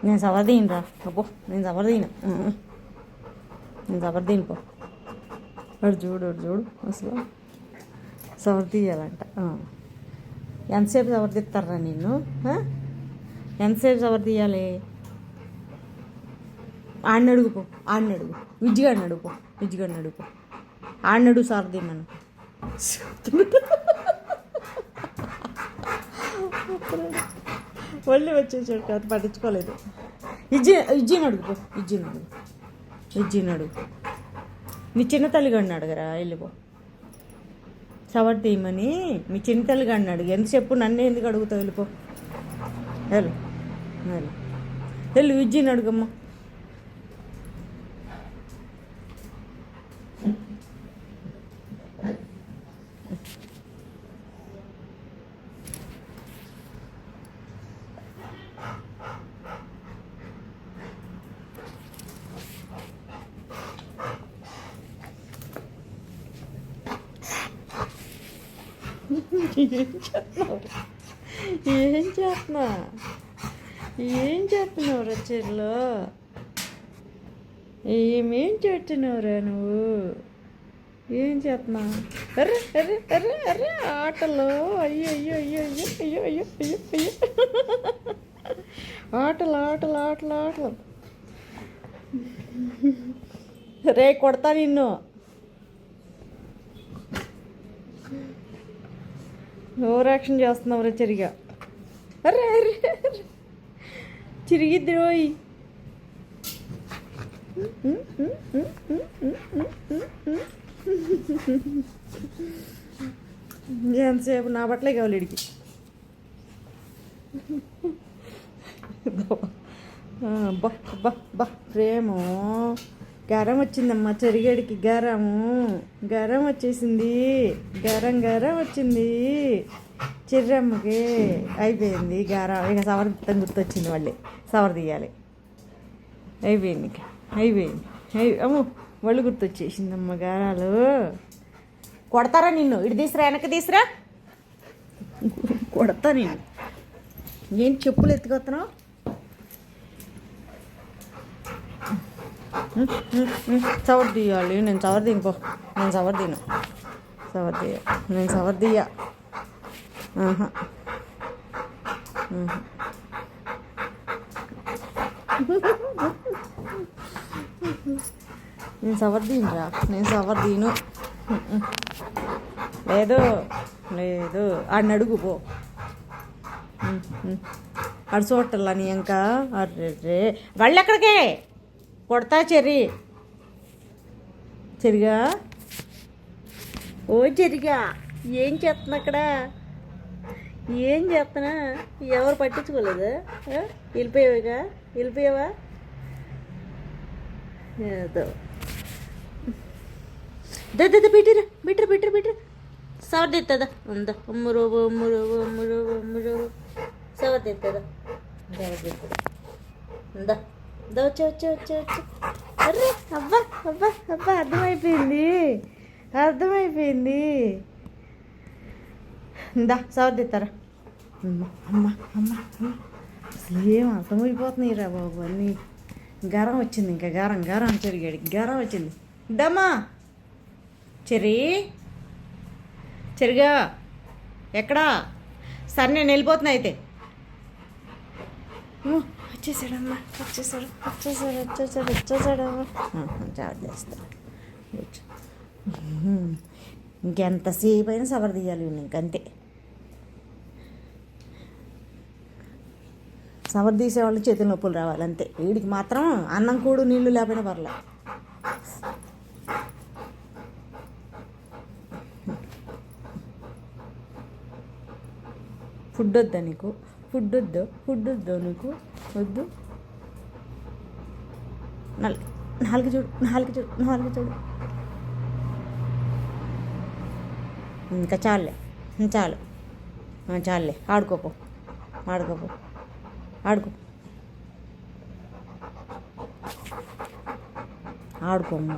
నేను సవర్దీను రా అబ్బో, నేను సవర్దీను, నేను సవర్దీను పో. వాడు చూడు, వాడు చూడు అసలు సవర్దీయాలంట. ఎంతసేపు సవర్దిస్తారా నిన్ను? ఎంతసేపు సవర్దీయాలి? ఆడిని అడుగుపో, ఆడిని అడుగు, విజ్జిగాడిని అడుగుపో, విజ్జిగాడిని అడుగుపో, ఆడినడు సవర్దీమను. ఒళ్ళి వచ్చేసాడు కదా, పట్టించుకోలేదు. ఇజ్జిని అడుగుపో, ఇజ్జిని అడుగు, ఇజ్జిని అడుగు. నీ చిన్న తల్లిగాడిని అడగరా, వెళ్ళిపో. సవర్ తీయమని మీ చిన్న తల్లిగాడిని అడుగు. ఎంత చెప్పు, నన్ను ఎందుకు అడుగుతావు? వెళ్ళిపో, వెళ్ళు, వెళ్ళు, వెళ్ళు, ఇజ్జిని అడుగమ్మా. ఏం చేస్తున్నా, ఏం చేస్తున్నావు రా చెల్లో? ఏమేం చేస్తున్నావురా నువ్వు? ఏం చేస్తున్నా? అర్రే అర్రే అర్రే అర్రే ఆటలు, అయ్యో అయ్యో అయ్యో అయ్యో అయ్యో అయ్యో అయ్యో అయ్యో, ఆటలు ఆటలు ఆటలు ఆటలు. రే కొడతా నిన్ను. ఓవర్ యాక్షన్ చేస్తున్నావు రా చిరిగా. అరే అరే చిరిగిద్ది రోయ్. ఎంతసేపు నా బట్టలే కావాలి ఇడికి. బా బా బా ప్రేమో. గరం వచ్చిందమ్మా చెరిగడికి, గరము గరం వచ్చేసింది, గరం గరం వచ్చింది చిర్రమ్మకి. అయిపోయింది గరం. ఇక సవర్ గుర్తొచ్చింది, మళ్ళీ సవర్ తీయాలి. అయిపోయింది, ఇక అయిపోయింది. అమ్మో వాళ్ళు గుర్తొచ్చేసిందమ్మ గారాలు. కొడతారా నిన్ను? ఇటు తీసురా, వెనక్కి తీసురా, కొడతా నేను. ఏంటి చెప్పులు ఎత్తుకొస్తున్నావు? సవర్ తీయాలి. నేను సవర్ తీను పో, నేను సవర్ తీను, సవర్ తీయ, నేను సవర్ తీయ. నేను సవర్ తీనురా, నేను సవర్ తీను. లేదు లేదు, ఆడిని అడుగు పో. ఆడు చూడటల్లా నీ ఇంకా. అర్రే వాళ్ళు ఎక్కడికే కొడతా చెర్రి. చెరిగా, ఓ చెరిగా, ఏం చేస్తున్నా అక్కడ? ఏం చేస్తున్నా? ఎవరు పట్టించుకోలేదా? వెళ్ళిపోయావుగా, వెళ్ళిపోయావా? ఏదో బిట్టిరా బిట్టిరా బిట్టిరా బిట్టిరా. సవర్ తెస్తుందా? ఉందా అమ్మురో అమ్మురో అమ్మురో అమ్మురో. సవర్ తెస్తుందా? సవర్ తెస్తుందా? ఉందా వచ్చా వచ్చా వచ్చా వచ్చా. అర్రే అబ్బా అబ్బా అబ్బా, అర్థమైపోయింది, అర్థమైపోయింది. ఇందా సవర్ తెస్తారా? అమ్మ అమ్మ అమ్మ అమ్మ. అసలు ఏం అర్థమైపోతున్నాయి రా బాబు అన్నీ. గరం వచ్చింది, ఇంకా గరం గరం చెరిగాడు, గరం వచ్చింది. డమ్మా చెరి, చెరిగా ఎక్కడా? సరే నేను వెళ్ళిపోతున్నా అయితే. వచ్చేసాడమ్మా, వచ్చేసాడు వచ్చేసాడు వచ్చేసాడు వచ్చేసాడమ్మా. చాలు చేస్తాను. ఇంకెంతసేపు అయినా సవర్ తీయాలి ఇంకంతే. సవర్ తీసేవాళ్ళు చేతుల నొప్పులు రావాలి అంతే. వీడికి మాత్రం అన్నం కూడు నీళ్ళు లేకపోయినా పర్లే. ఫుడ్ వద్దా నీకు? ఫుడ్ వద్దు, ఫుడ్ వద్దు నీకు, వద్దు. నాలుగు చూడు, నాలుగు చూడు, నాలుగు చూడు. ఇంకా చాలే, చాలు, చాలులే. ఆడుకోపో, ఆడుకోపో, ఆడుకో, ఆడుకోమ్మా.